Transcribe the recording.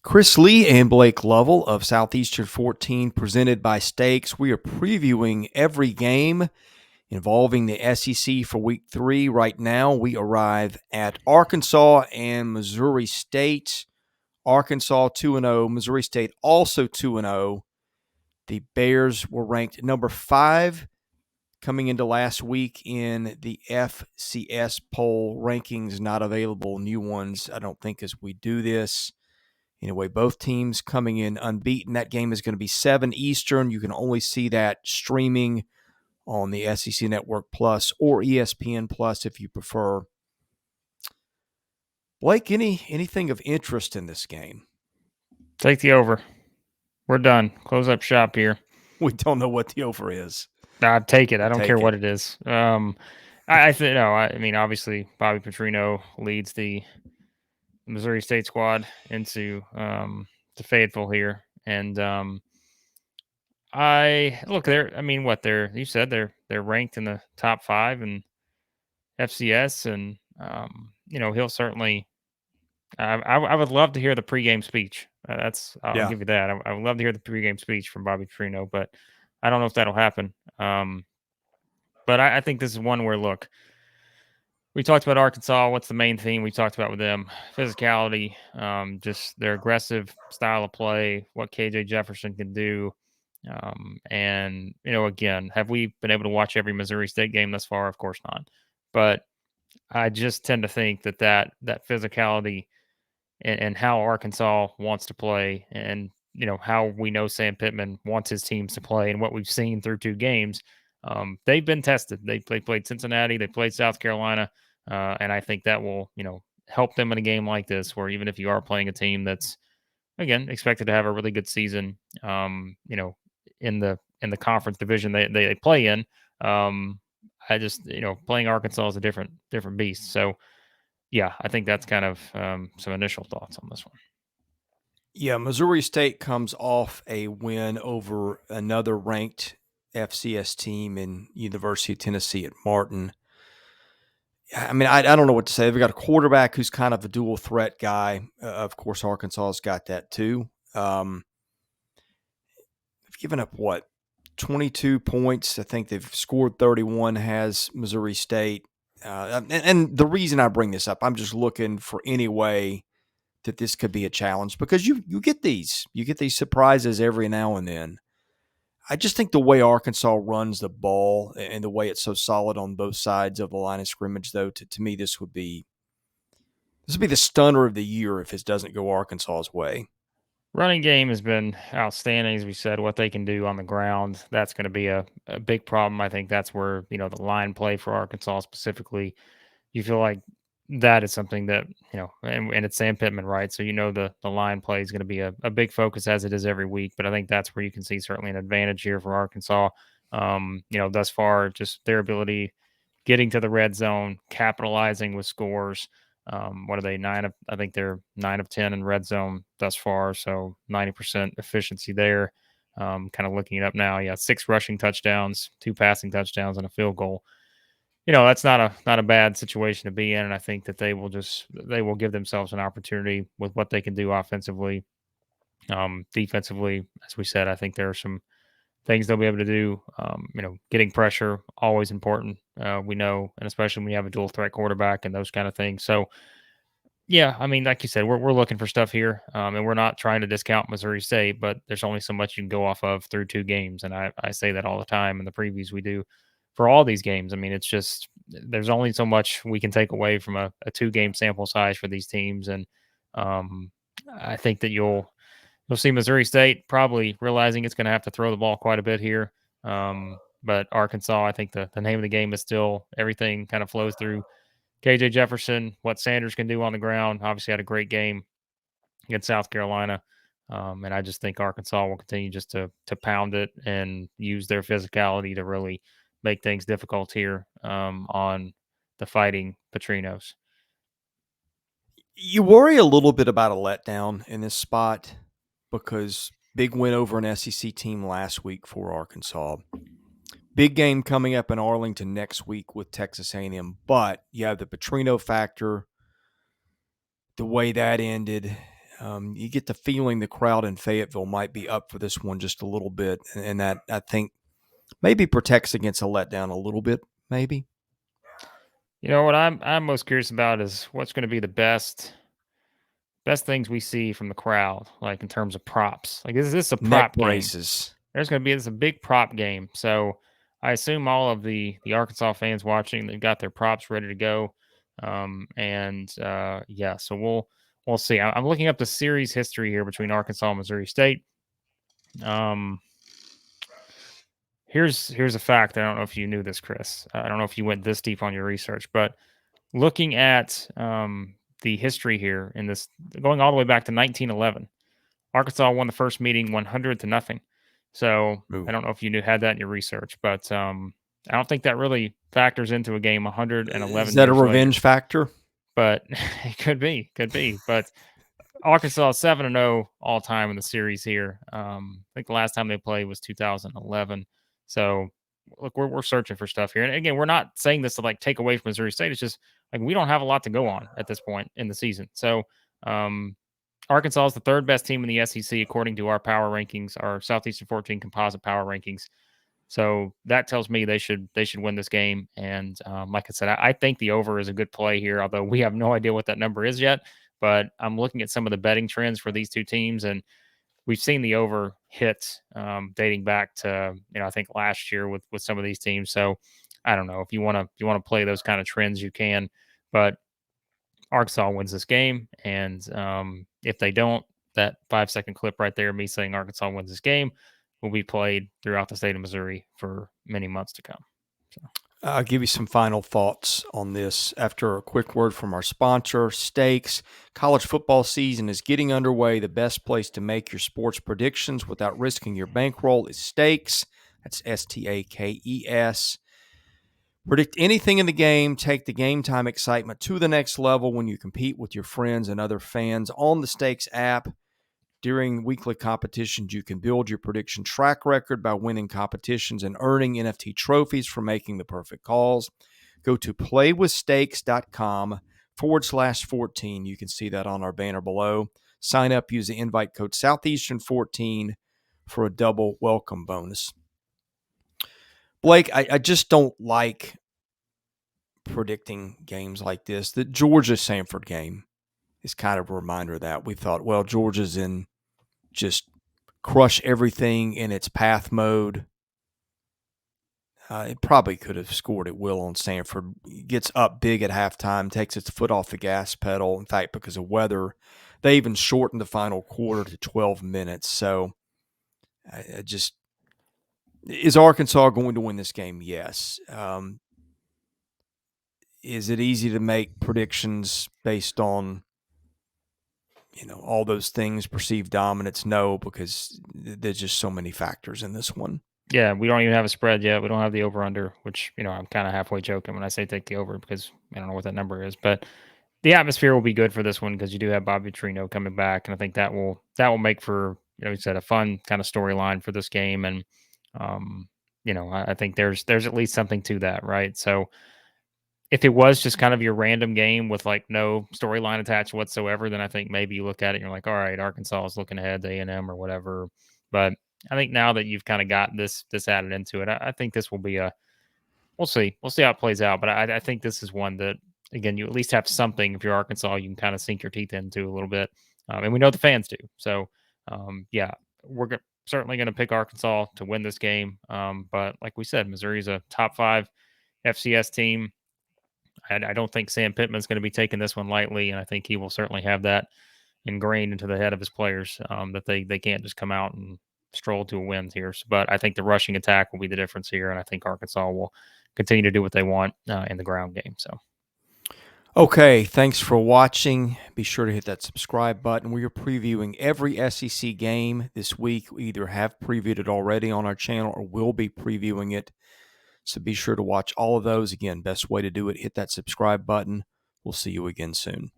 Chris Lee and Blake Lovell of Southeastern 14, presented by Stakes. We are previewing every game involving the SEC for Week 3. Right now, we arrive at Arkansas and Missouri State. Arkansas 2-0, Missouri State also 2-0. The Bears were ranked number 5 coming into last week in the FCS poll rankings. Not available new ones, I don't think, as we do this. Anyway, both teams coming in unbeaten. That game is going to be 7 Eastern. You can only see that streaming on the SEC Network Plus or ESPN Plus if you prefer. Blake, anything of interest in this game? Take the over. We're done. Close up shop here. We don't know what the over is. I'd take it. I don't care what it is. I think no. I mean, obviously, Bobby Petrino leads the Missouri State squad into to Fayetteville here, and I look there. I mean, what you said they're ranked in the top 5 in FCS, and he'll certainly. I would love to hear the pregame speech. I'll give you that. I would love to hear the pregame speech from Bobby Petrino, but I don't know if that'll happen. But I think this is one where, look, we talked about Arkansas. What's the main theme we talked about with them? Physicality, just their aggressive style of play, what KJ Jefferson can do. And, again, have we been able to watch every Missouri State game thus far? Of course not. But I just tend to think that physicality and how Arkansas wants to play and, how we know Sam Pittman wants his teams to play and what we've seen through 2 games, they've been tested. They played Cincinnati, they played South Carolina, and I think that will, help them in a game like this where even if you are playing a team that's, again, expected to have a really good season, in the conference division they play in, I just, playing Arkansas is a different beast. So, yeah, I think that's kind of some initial thoughts on this one. Yeah, Missouri State comes off a win over another ranked FCS team in University of Tennessee at Martin. I mean, I don't know what to say. They've got a quarterback who's kind of a dual threat guy. Of course, Arkansas's got that too. They've given up, 22 points. I think they've scored 31, has Missouri State. And the reason I bring this up, I'm just looking for any way that this could be a challenge because you get these surprises every now and then. I just think the way Arkansas runs the ball and the way it's so solid on both sides of the line of scrimmage, though, to me, this would be the stunner of the year if it doesn't go Arkansas's way. Running game has been outstanding, as we said. What they can do on the ground, that's going to be a big problem. I think that's where, the line play for Arkansas specifically, you feel like that is something that, and it's Sam Pittman, right? So, the line play is going to be a big focus as it is every week. But I think that's where you can see certainly an advantage here for Arkansas. Thus far, just their ability getting to the red zone, capitalizing with scores. What are they? I think they're 9 of 10 in red zone thus far. So 90% efficiency there. Kind of looking it up now. Yeah, 6 rushing touchdowns, 2 passing touchdowns, and a field goal. That's not a bad situation to be in. And I think that they will give themselves an opportunity with what they can do offensively. Defensively, as we said, I think there are some things they'll be able to do. Getting pressure, always important. We know, and especially when you have a dual threat quarterback and those kind of things. So, yeah, I mean, like you said, we're looking for stuff here, and we're not trying to discount Missouri State, but there's only so much you can go off of through 2 games, and I say that all the time in the previews we do for all these games. I mean, it's just there's only so much we can take away from a 2-game sample size for these teams, and I think that you'll see Missouri State probably realizing it's going to have to throw the ball quite a bit here. But Arkansas, I think the name of the game is still everything kind of flows through KJ Jefferson, what Sanders can do on the ground. Obviously had a great game against South Carolina. And I just think Arkansas will continue just to pound it and use their physicality to really make things difficult here on the Fighting Petrinos. You worry a little bit about a letdown in this spot because big win over an SEC team last week for Arkansas. Big game coming up in Arlington next week with Texas A&M, but you have the Petrino factor, the way that ended. You get the feeling the crowd in Fayetteville might be up for this one just a little bit, and that, I think, maybe protects against a letdown a little bit, maybe. What I'm most curious about is what's going to be the best things we see from the crowd, like in terms of props. Like, is this a Neck prop game? braces. There's going to be this a big prop game. So I assume all of the Arkansas fans watching, they've got their props ready to go. Yeah, so we'll see. I'm looking up the series history here between Arkansas and Missouri State. Um, here's a fact. I don't know if you knew this, Chris. I don't know if you went this deep on your research, but looking at the history here in this, going all the way back to 1911, Arkansas won the first meeting 100-0. So Ooh. I don't know if you had that in your research, but I don't think that really factors into a game Is 111 that a years later. revenge factor? But it could be. But Arkansas 7-0 all time in the series here. I think the last time they played was 2011. So look, we're searching for stuff here. And again, we're not saying this to like take away from Missouri State. It's just like we don't have a lot to go on at this point in the season. So Arkansas is the third best team in the SEC according to our power rankings, our Southeastern 14 composite power rankings. So that tells me they should win this game. And like I said, I think the over is a good play here, although we have no idea what that number is yet. But I'm looking at some of the betting trends for these two teams, and we've seen the over hit dating back to I think last year with some of these teams. So I don't know if you want to play those kind of trends, you can, but Arkansas wins this game, and if they don't, that 5-second clip right there, me saying Arkansas wins this game, will be played throughout the state of Missouri for many months to come. So. I'll give you some final thoughts on this after a quick word from our sponsor, Stakes. College football season is getting underway. The best place to make your sports predictions without risking your bankroll is Stakes. That's Stakes. Predict anything in the game. Take the game time excitement to the next level when you compete with your friends and other fans on the Stakes app. During weekly competitions, you can build your prediction track record by winning competitions and earning NFT trophies for making the perfect calls. Go to playwithstakes.com/14. You can see that on our banner below. Sign up, use the invite code Southeastern14 for a double welcome bonus. Blake, I just don't like predicting games like this. The Georgia-Samford game is kind of a reminder of that. We thought, well, Georgia's in just crush everything in its path mode. It probably could have scored at will on Samford. It gets up big at halftime, takes its foot off the gas pedal. In fact, because of weather, they even shortened the final quarter to 12 minutes. So is Arkansas going to win this game? Yes. Is it easy to make predictions based on all those things, perceived dominance? No, because there's just so many factors in this one. Yeah, we don't even have a spread yet. We don't have the over-under, which, I'm kind of halfway joking when I say take the over because I don't know what that number is. But the atmosphere will be good for this one because you do have Bobby Petrino coming back, and I think that will make for, you said, a fun kind of storyline for this game. And, I think there's at least something to that, right? So if it was just kind of your random game with like no storyline attached whatsoever, then I think maybe you look at it and you're like, all right, Arkansas is looking ahead to A&M or whatever. But I think now that you've kind of got this added into it, I think this will be we'll see how it plays out. But I think this is one that, again, you at least have something. If you're Arkansas, you can kind of sink your teeth into a little bit. And we know the fans do. So, yeah, we're certainly going to pick Arkansas to win this game. But like we said, Missouri's a top 5 FCS team. I don't think Sam Pittman's going to be taking this one lightly, and I think he will certainly have that ingrained into the head of his players, that they can't just come out and stroll to a win here. But I think the rushing attack will be the difference here, and I think Arkansas will continue to do what they want in the ground game. So, okay, thanks for watching. Be sure to hit that subscribe button. We are previewing every SEC game this week. We either have previewed it already on our channel or will be previewing it. So be sure to watch all of those. Again, best way to do it, hit that subscribe button. We'll see you again soon.